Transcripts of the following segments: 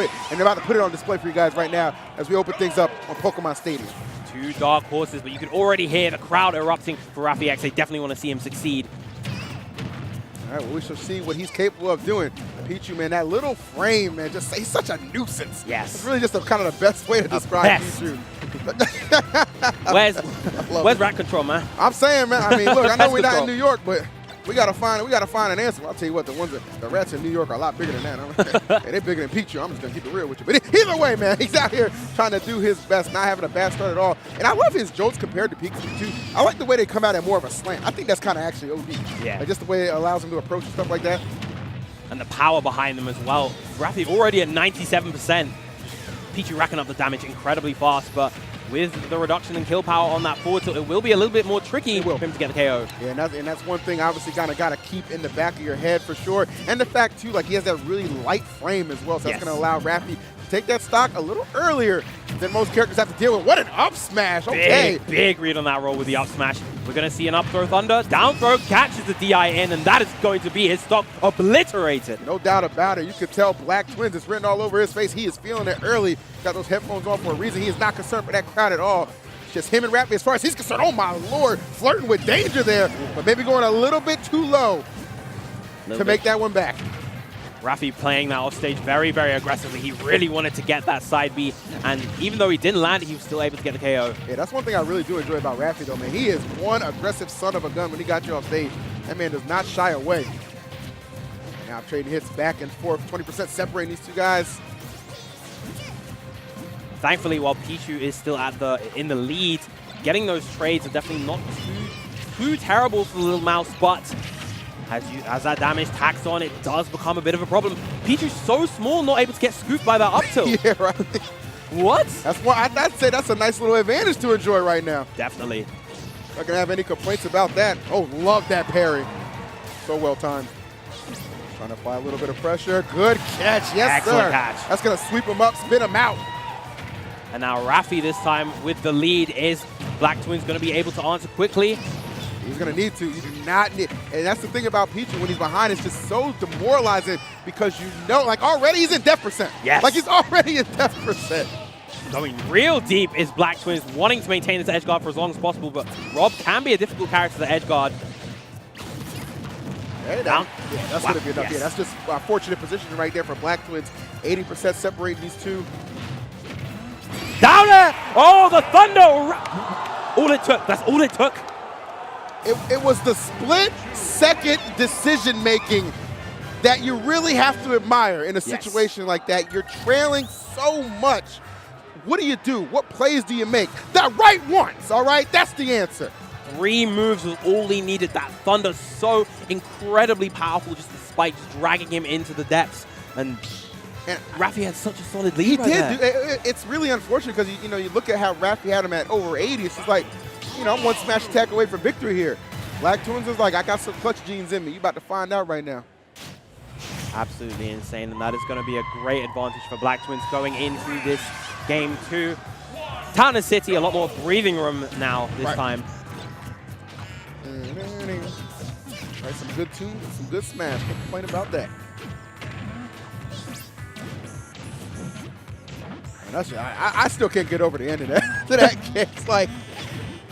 it, and they're about to put it on display for you guys right now as we open things up on Pokemon Stadium. Two dark horses, but you can already hear the crowd erupting for Raffi-X. They definitely want to see him succeed. All right, well, we shall see what he's capable of doing. Pichu, man, that little frame, man, just he's such a nuisance. Yes. It's really just kind of the best way to describe Pichu. Where's rat control, man? I'm saying, man, I mean, look, I know we're not in New York, but we gotta find an answer. I'll tell you what, the rats in New York are a lot bigger than that. Hey, they're bigger than Pichu. I'm just gonna keep it real with you. But either way, man, he's out here trying to do his best, not having a bad start at all. And I love his jolts compared to Pichu too. I like the way they come out at more of a slant. I think that's kind of actually OD. Yeah. Like just the way it allows him to approach and stuff like that. And the power behind them as well. Raffi already at 97%. Pichu racking up the damage incredibly fast, but with the reduction in kill power on that forward tilt, it will be a little bit more tricky for him to get the KO. Yeah, and that's one thing obviously kind of got to keep in the back of your head for sure. And the fact too, like he has that really light frame as well, so that's going to allow Raffi to take that stock a little earlier than most characters have to deal with. What an up smash! Okay, big read on that roll with the up smash. We're going to see an up throw thunder. Down throw catches the DI in, and that is going to be his stock obliterated. No doubt about it. You could tell Black Twins is written all over his face. He is feeling it early. Got those headphones on for a reason. He is not concerned for that crowd at all. It's just him and Raffi as far as he's concerned. Oh my lord, flirting with danger there, but maybe going a little bit too low to make that one back. Raffi playing that offstage very, very aggressively. He really wanted to get that side B, and even though he didn't land, he was still able to get the KO. Yeah, that's one thing I really do enjoy about Raffi, though, man. He is one aggressive son of a gun when he got you off stage. That man does not shy away. Now trading hits back and forth, 20% separating these two guys. Thankfully, while Pichu is still in the lead, getting those trades are definitely not too terrible for the little mouse, but as that damage tacks on, it does become a bit of a problem. Pichu's so small, not able to get scooped by that up tilt. Yeah, right. What? That's what I'd say. That's a nice little advantage to enjoy right now. Definitely. Not gonna have any complaints about that. Oh, love that parry. So well timed. Trying to apply a little bit of pressure. Good catch. Yes, excellent sir. catch. That's gonna sweep him up, spin him out. And now Raffi this time with the lead. Is Black Twins going to be able to answer quickly? He's going to need to. You do not need. And that's the thing about Pichu when he's behind. It's just so demoralizing because you know, like already he's in death percent. Yes. Like he's already in death percent. Going real deep is Black Twins, wanting to maintain this edge guard for as long as possible, but R.O.B can be a difficult character to the edge guard. Hey, down. Yeah, that's going to be enough. Yes. Yeah, that's just a fortunate position right there for Black Twins. 80% separating these two. Down there! Oh, the thunder! All it took. That's all it took. It was the split-second decision-making that you really have to admire in a situation like that. You're trailing so much. What do? What plays do you make? The right ones, all right? That's the answer. 3 moves was all he needed. That thunder so incredibly powerful, just the spike just dragging him into the depths. And Raffi had such a solid lead. He did. It's really unfortunate because you look at how Raffi had him at over 80. It's just like, I'm one smash attack away from victory here. Black Twins is like, I got some clutch genes in me. You about to find out right now. Absolutely insane, and that is going to be a great advantage for Black Twins going into this game 2. Town and City, a lot more breathing room now this time. Right, some good tunes, some good smash. No complaint about that. I still can't get over the end of that game. It's like,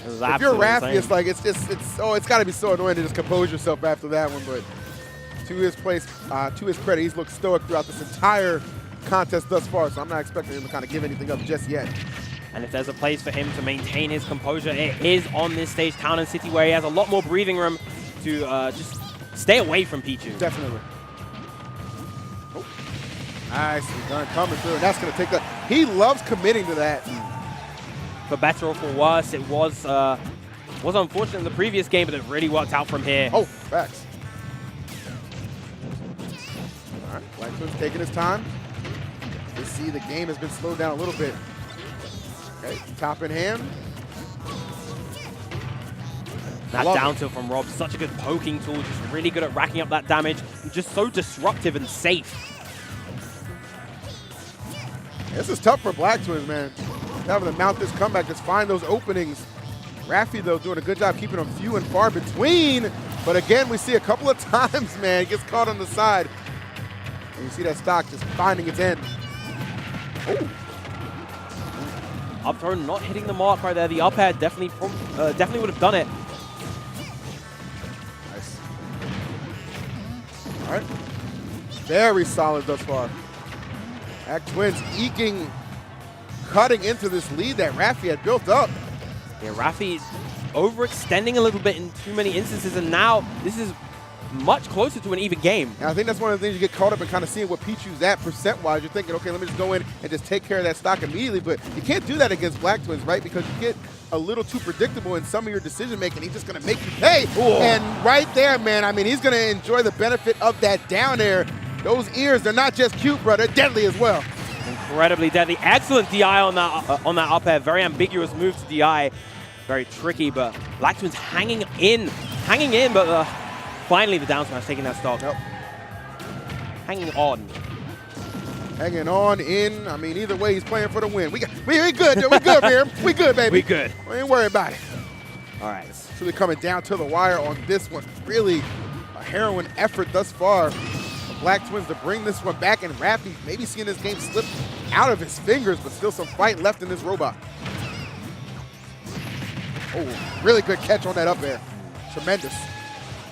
if you're Raffi, it's like it's got to be so annoying to just compose yourself after that one. But to his credit, he's looked stoic throughout this entire contest thus far. So I'm not expecting him to kind of give anything up just yet. And if there's a place for him to maintain his composure, it is on this stage, Town and City, where he has a lot more breathing room to just stay away from Pichu. Definitely. Nicely done, coming through, and that's going to take that. He loves committing to that. For better or for worse, it was unfortunate in the previous game, but it really worked out from here. Oh, facts. All right, Black Twins taking his time. You see the game has been slowed down a little bit. Okay, top in hand. That down tilt from R.O.B, such a good poking tool, just really good at racking up that damage, and just so disruptive and safe. This is tough for Black Twins, man. Having to mount this comeback, just find those openings. Raffi, though, doing a good job keeping them few and far between. But again, we see a couple of times, man, he gets caught on the side. And you see that stock just finding its end. Ooh. Up throw not hitting the mark right there. The up air definitely would have done it. Nice. All right. Very solid thus far. Blacktwins eking, cutting into this lead that Raffi had built up. Yeah, Raffi overextending a little bit in too many instances, and now this is much closer to an even game. And I think that's one of the things you get caught up in, kind of seeing what Pichu's at percent-wise. You're thinking, okay, let me just go in and just take care of that stock immediately, but you can't do that against Blacktwins, right? Because you get a little too predictable in some of your decision-making. He's just going to make you pay. Ooh. And right there, man, I mean, he's going to enjoy the benefit of that down air. Those ears, they're not just cute, bro. They're deadly as well. Incredibly deadly. Excellent DI on that up air. Very ambiguous move to DI. Very tricky, but Blacktwins hanging in, but finally the down smash taking that stock. Yep. Hanging on. Hanging on in. I mean, either way, he's playing for the win. We good, Joe. We good here. We good, baby. We good. We ain't worried about it. All right. It's really coming down to the wire on this one. Really a harrowing effort thus far. Blacktwins to bring this one back, and Raffi maybe seeing this game slip out of his fingers, but still some fight left in this robot. Oh, really good catch on that up air. Tremendous.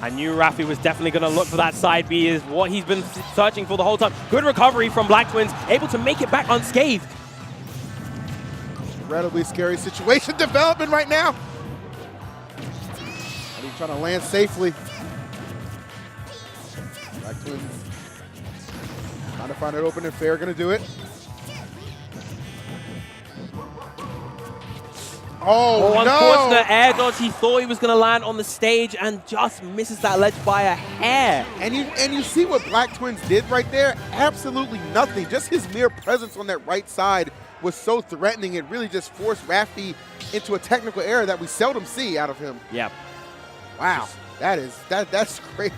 I knew Raffi was definitely going to look for that side B, is what he's been searching for the whole time. Good recovery from Blacktwins, able to make it back unscathed. Incredibly scary situation developing right now. And he's trying to land safely. Blacktwins trying to find it open, and Fair going to do it. Oh, no! Unfortunate air dodge. He thought he was going to land on the stage and just misses that ledge by a hair. And you see what Blacktwins did right there? Absolutely nothing. Just his mere presence on that right side was so threatening. It really just forced Raffi into a technical error that we seldom see out of him. Yep. Wow. That's crazy.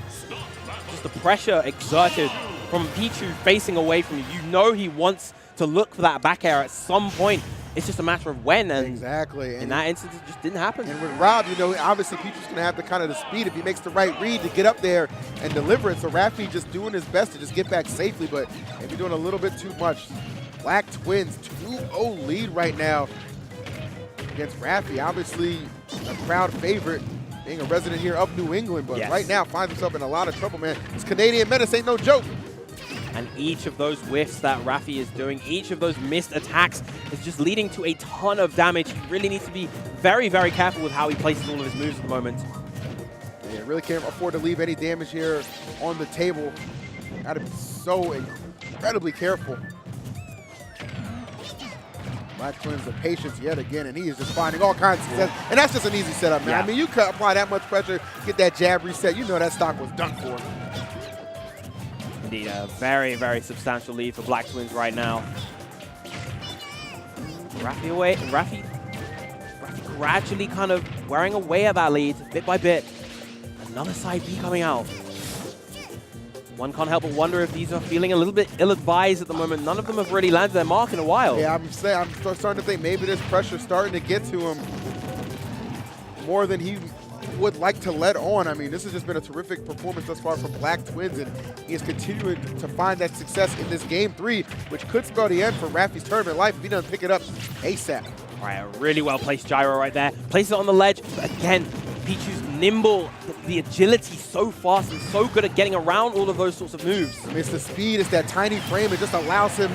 Just the pressure exerted from Pichu facing away from you. You know he wants to look for that back air at some point. It's just a matter of when, and exactly. In that instance, it just didn't happen. And with Rob, you know, obviously Pichu's going to have the kind of the speed if he makes the right read to get up there and deliver it. So Raffi just doing his best to just get back safely, but maybe doing a little bit too much. Blacktwins 2-0 lead right now against Raffi. Obviously a crowd favorite, being a resident here of New England, but right now finds himself in a lot of trouble, man. This Canadian menace ain't no joke. And each of those whiffs that Raffi is doing, each of those missed attacks is just leading to a ton of damage. He really needs to be very, very careful with how he places all of his moves at the moment. Yeah, really can't afford to leave any damage here on the table. Got to be so incredibly careful. Blacktwins the patience yet again, and he is just finding all kinds of success. And that's just an easy setup, man. I mean, you could apply that much pressure, get that jab reset. You know that stock was done for. Indeed, a very, very substantial lead for Blacktwins right now. Raffi gradually kind of wearing away at that lead, bit by bit. Another side B coming out. One can't help but wonder if these are feeling a little bit ill-advised at the moment. None of them have really landed their mark in a while. Yeah, I'm starting to think maybe this pressure's starting to get to him more than he would like to let on. I mean, this has just been a terrific performance thus far from Blacktwins, and he is continuing to find that success in this game 3, which could spell the end for Raffi's tournament life if he doesn't pick it up ASAP. All right, a really well-placed gyro right there. Places it on the ledge, but again, Pichu's nimble, the agility so fast and so good at getting around all of those sorts of moves. I mean, it's the speed, it's that tiny frame. It just allows him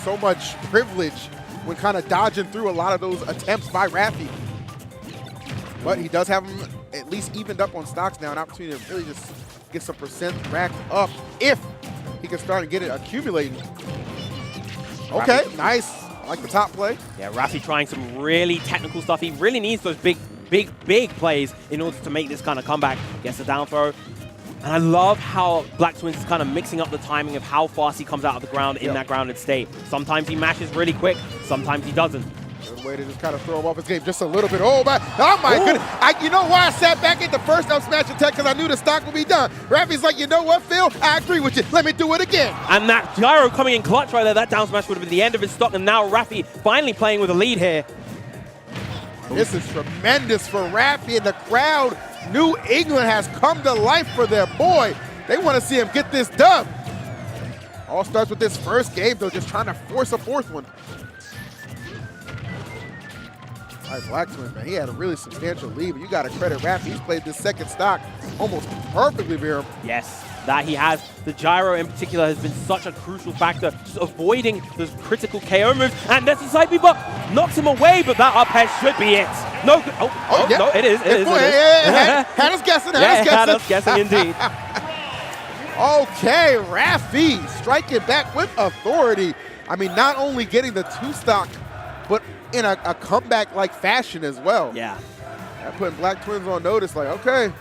so much privilege when kind of dodging through a lot of those attempts by Raffi. But he does have him at least evened up on stocks now, an opportunity to really just get some percent racked up if he can start and get it accumulating. Okay, Raffi, nice. I like the top play. Yeah, Raffi trying some really technical stuff. He really needs those big plays in order to make this kind of comeback. Gets the down throw. And I love how Blacktwins is kind of mixing up the timing of how fast he comes out of the ground in that grounded state. Sometimes he mashes really quick, sometimes he doesn't. Good way to just kind of throw him off his game just a little bit. Oh my goodness. You know why I sat back at the first up smash attack? Because I knew the stock would be done. Raffi's like, you know what, Phil? I agree with you. Let me do it again. And that gyro coming in clutch right there, that down smash would have been the end of his stock. And now Raffi finally playing with a lead here. This is tremendous for Raffi and the crowd. New England has come to life for their boy. They want to see him get this dub. All starts with this first game, though, just trying to force a fourth one. All right, Blacktwins, man, he had a really substantial lead, but you got to credit Raffi. He's played this second stock almost perfectly for him. Yes, that he has. The gyro in particular has been such a crucial factor, just avoiding those critical KO moves. And there's the side B, but knocks him away, but that up air should be it. No, yeah. No, it is. Had us guessing, had us guessing indeed. Okay, Raffi striking back with authority. I mean, not only getting the 2-stock, but in a comeback-like fashion as well. Yeah. That putting Blacktwins on notice, like, okay,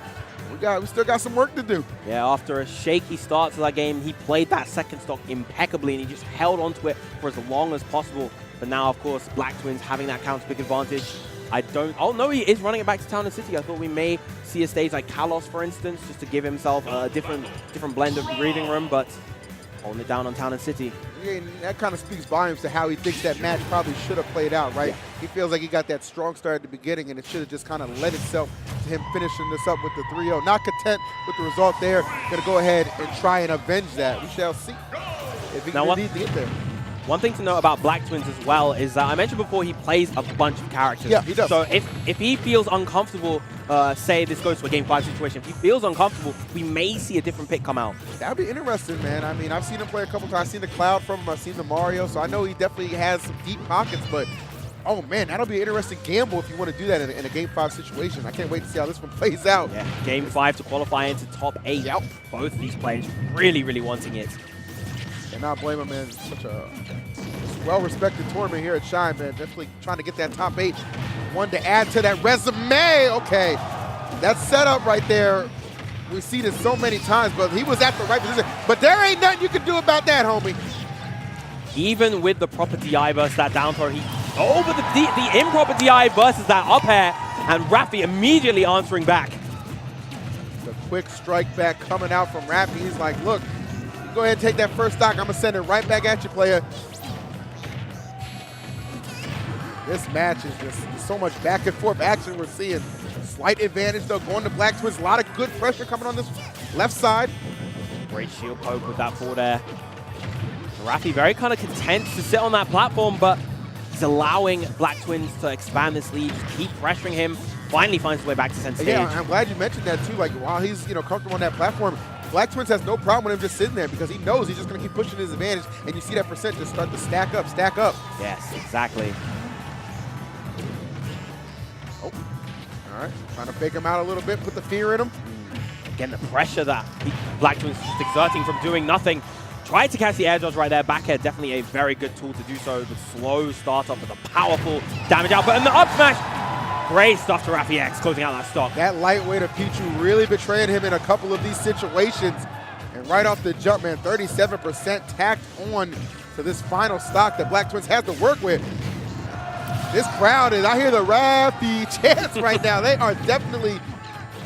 we still got some work to do. Yeah, after a shaky start to that game, he played that second stock impeccably, and he just held onto it for as long as possible. But now, of course, Blacktwins having that counter-pick advantage. Oh, no, he is running it back to Town and City. I thought we may see a stage like Kalos, for instance, just to give himself a different blend of breathing room, but holding it down on Town and City. Yeah, that kind of speaks volumes to how he thinks that match probably should have played out, right? Yeah. He feels like he got that strong start at the beginning, and it should have just kind of led itself to him finishing this up with the 3-0. Not content with the result there, going to go ahead and try and avenge that. We shall see if he can need to get there. One thing to know about Blacktwins as well is that I mentioned before he plays a bunch of characters. Yeah, he does. So if he feels uncomfortable, say this goes to a Game 5 situation, if he feels uncomfortable, we may see a different pick come out. That would be interesting, man. I mean, I've seen him play a couple times. I've seen the Cloud from him. I've seen the Mario. So I know he definitely has some deep pockets. But, oh, man, that'll be an interesting gamble if you want to do that in a Game 5 situation. I can't wait to see how this one plays out. Yeah, Game 5 to qualify into top 8. Yep. Both these players really, really wanting it. And not blame him, man. Such a well-respected tournament here at Shine, man. Definitely trying to get that top 8. One to add to that resume. Okay, that setup right there, we've seen it so many times, but he was at the right position. But there ain't nothing you can do about that, homie. Even with the proper DI versus that down throw, but the improper DI versus that up air, and Raffi immediately answering back. The quick strike back coming out from Raffi. He's like, look, go ahead and take that first stock. I'm going to send it right back at you, player. This match is just so much back and forth action we're seeing. Slight advantage, though, going to Blacktwins. A lot of good pressure coming on this left side. Great shield poke with that forward air. Raffi very kind of content to sit on that platform, but he's allowing Blacktwins to expand this lead, just keep pressuring him. Finally finds his way back to center stage. Yeah, I'm glad you mentioned that, too. Like, while he's comfortable on that platform, Blacktwins has no problem with him just sitting there because he knows he's just going to keep pushing his advantage, and you see that percent just start to stack up, stack up. Yes, exactly. Oh, all right. Trying to fake him out a little bit, put the fear in him. Again, the pressure that Blacktwins just exerting from doing nothing. Tried to catch the air dodge right there. Back air, definitely a very good tool to do so. The slow startup with a powerful damage output, and the up smash. Great stuff to Raffi-X, closing out that stock. That lightweight of Pichu really betrayed him in a couple of these situations. And right off the jump, man, 37% tacked on to this final stock that Blacktwins has to work with. This crowd is, I hear the Raffi chants right now. They are definitely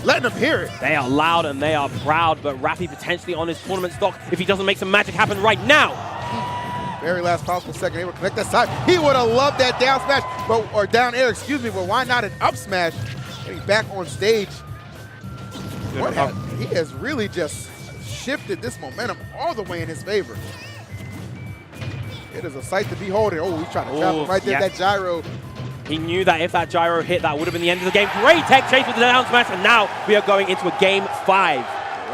letting them hear it. They are loud and they are proud, but Raffi potentially on his tournament stock if he doesn't make some magic happen right now. Very last possible second, able to connect that side. He would have loved that down smash, or down air, excuse me, but why not an up smash? Getting back on stage. He has really just shifted this momentum all the way in his favor. It is a sight to behold. Oh, he's trying to trap him right there, that gyro. He knew that if that gyro hit, that would have been the end of the game. Great tech chase with the down smash, and now we are going into a Game 5.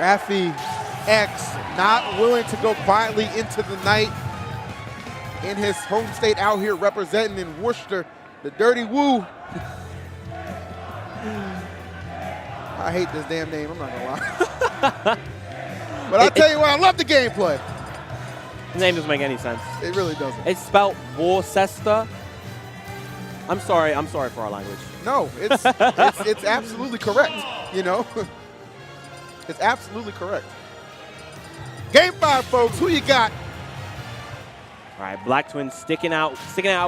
Raffi-X not willing to go quietly into the night. In his home state out here representing in Worcester, the Dirty Woo. I hate this damn name, I'm not gonna lie. But I'll tell you what, I love the gameplay. The name doesn't make any sense. It really doesn't. It's spelled Worcester. I'm sorry for our language. No, it's absolutely correct, you know? It's absolutely correct. Game 5, folks, who you got? All right, Blacktwins sticking out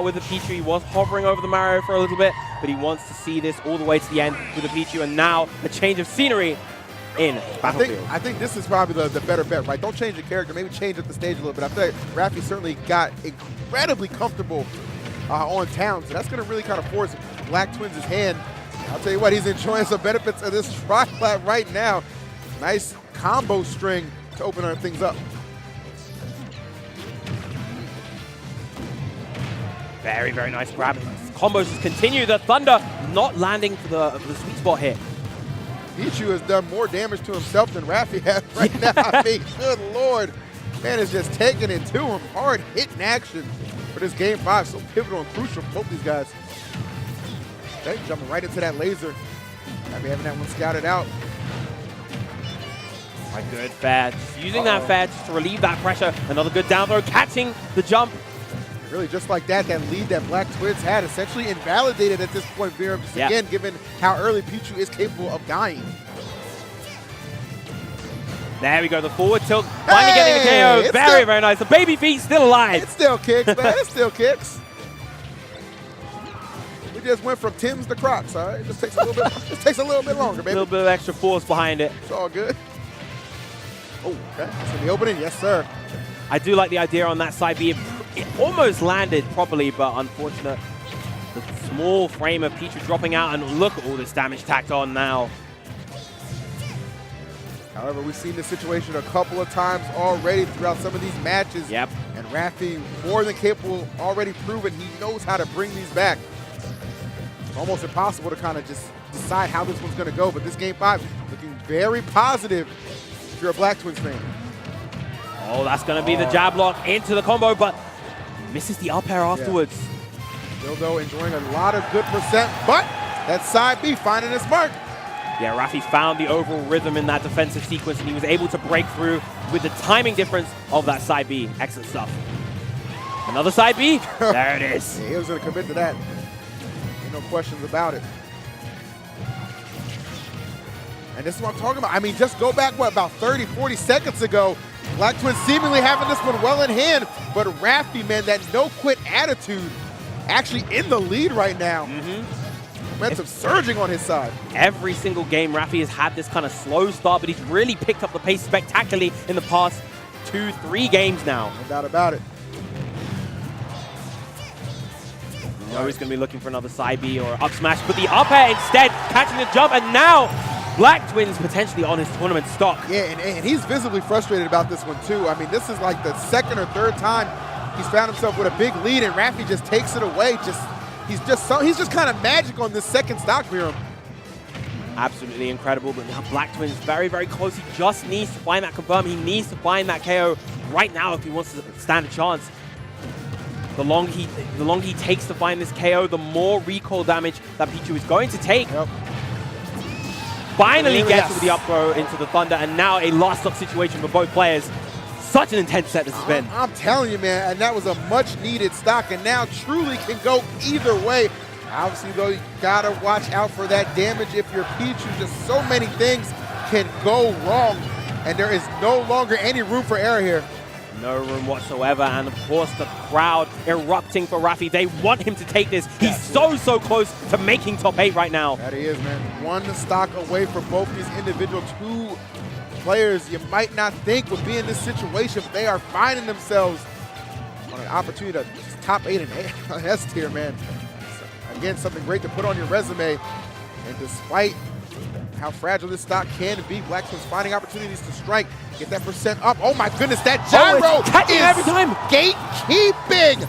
with the Pichu. He was hovering over the Mario for a little bit, but he wants to see this all the way to the end with the Pichu, and now a change of scenery in Battlefield. I think this is probably the better bet, right? Don't change the character, maybe change up the stage a little bit. I feel like Raffi certainly got incredibly comfortable on Town, so that's going to really kind of force Blacktwins' hand. I'll tell you what, he's enjoying some benefits of this tri-plat right now. Nice combo string to open things up. Very, very nice grab. Combos just continue. The Thunder not landing for the sweet spot here. Pichu has done more damage to himself than Raffi has right now. I mean, good Lord. Man is just taking it to him. Hard hitting action for this game 5. So pivotal and crucial for both these guys. Okay, jumping right into that laser. Raffi having that one scouted out. My good fair. Just using that fair just to relieve that pressure. Another good down throw, catching the jump. Really, just like that, that lead that Black Twins had essentially invalidated at this point, Viram, just again, given how early Pichu is capable of dying. There we go, the forward tilt, finally getting the KO. Very, very nice. The baby feet still alive. It still kicks, man. It still kicks. We just went from Tim's to Crocs, all right? It just takes a little bit, just takes a little bit longer, baby. A little bit of extra force behind it. It's all good. Oh, okay. That's in the opening. Yes, sir. I do like the idea on that side B. It almost landed properly, but unfortunate. The small frame of Pichu dropping out, and look at all this damage tacked on now. However, we've seen this situation a couple of times already throughout some of these matches. Yep. And Raffi, more than capable, already proven he knows how to bring these back. It's almost impossible to kind of just decide how this one's going to go, but this game 5 looking very positive if you're a Black Twins fan. Oh, that's going to be the jab lock into the combo, but misses the up air afterwards. Still, though, enjoying a lot of good percent, but that side B finding its mark. Yeah, Raffi found the overall rhythm in that defensive sequence, and he was able to break through with the timing difference of that side B. Excellent stuff. Another side B. There it is. Yeah, he was going to commit to that. Ain't no questions about it. And this is what I'm talking about. I mean, just go back, what, about 30, 40 seconds ago, Black Twins seemingly having this one well in hand, but Raffi, man, that no-quit attitude actually in the lead right now. Momentum surging on his side. Every single game, Raffi has had this kind of slow start, but he's really picked up the pace spectacularly in the past 2-3 games now. No doubt about it. You know he's going to be looking for another side B or up smash, but the up air instead, catching the jump, and now Black Twins potentially on his tournament stock. Yeah, and he's visibly frustrated about this one too. I mean, this is like the second or third time he's found himself with a big lead, and Raffi just takes it away. He's just kind of magic on this second stock for him. Absolutely incredible, but now Black Twins very, very close. He just needs to find that confirm. He needs to find that KO right now if he wants to stand a chance. The longer he takes to find this KO, the more recoil damage that Pichu is going to take. Yep. Finally gets with the up throw into the Thunder, and now a last stock situation for both players. Such an intense set this has been. I'm telling you, man, and that was a much-needed stock, and now truly can go either way. Obviously, though, you gotta watch out for that damage if you're Pichu. Just so many things can go wrong, and there is no longer any room for error here. No room whatsoever, and of course the crowd erupting for Raffi. They want him to take this. He's so close to making top 8 right now. That he is, man. One stock away from both these individual two players you might not think would be in this situation, but they are finding themselves on an opportunity to top 8 and S tier, man. So, again, something great to put on your resume, and despite how fragile this stock can be, Black Twins finding opportunities to strike, get that percent up. Oh my goodness, that gyro is every time. Gatekeeping.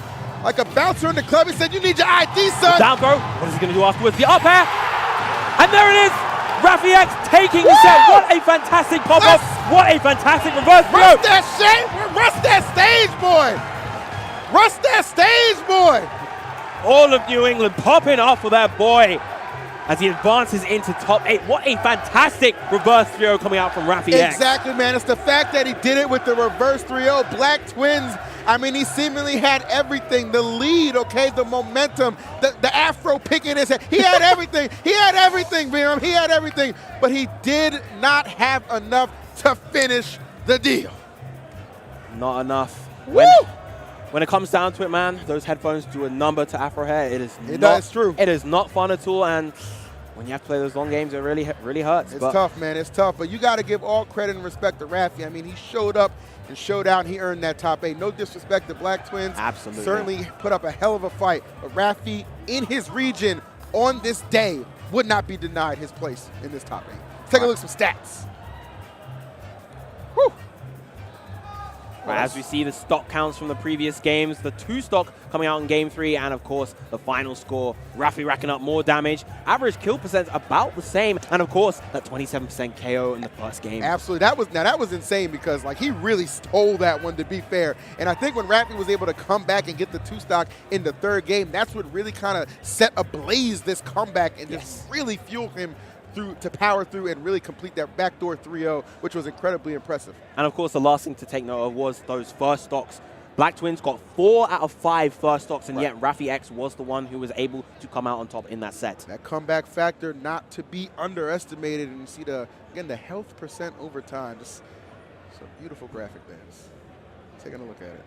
Like a bouncer in the club, he said, you need your ID, son. Down throw, what is he gonna do afterwards? The up air, and there it is. Raffi-X taking the set. What a fantastic pop-up. What a fantastic reverse throw. Rust that shit. Rust that stage, boy. Rust that stage, boy. All of New England popping off for that boy as he advances into top 8. What a fantastic reverse 3-0 coming out from Raffi-X. Exactly, man. It's the fact that he did it with the reverse 3-0. Black Twins, I mean, he seemingly had everything. The lead, okay, the momentum, the afro pick in his head. He had everything. He had everything, Viram. He had everything. But he did not have enough to finish the deal. Not enough. When it comes down to it, man, those headphones do a number to afro hair. That's true. It is not fun at all, and when you have to play those long games, it really hurts. It's tough, man. It's tough, but you got to give all credit and respect to Raffi. I mean, he showed up and showed out, and he earned that top 8. No disrespect to Black Twins. Absolutely. Certainly put up a hell of a fight, but Raffi, in his region, on this day, would not be denied his place in this top 8. Take a look at some stats. Whew. As we see the stock counts from the previous games, the 2 stock coming out in Game 3, and of course, the final score. Raffi racking up more damage. Average kill percent about the same, and of course, that 27% KO in the first game. Absolutely. That was insane because like he really stole that one, to be fair. And I think when Raffi was able to come back and get the 2 stock in the 3rd game, that's what really kind of set ablaze this comeback and just really fueled him to power through and really complete that backdoor 3-0, which was incredibly impressive. And of course, the last thing to take note of was those first stocks. Black Twins got 4 out of 5 first stocks, and yet Raffi-X was the one who was able to come out on top in that set. That comeback factor not to be underestimated, and you see again the health percent over time. Just a beautiful graphic there. Just taking a look at it.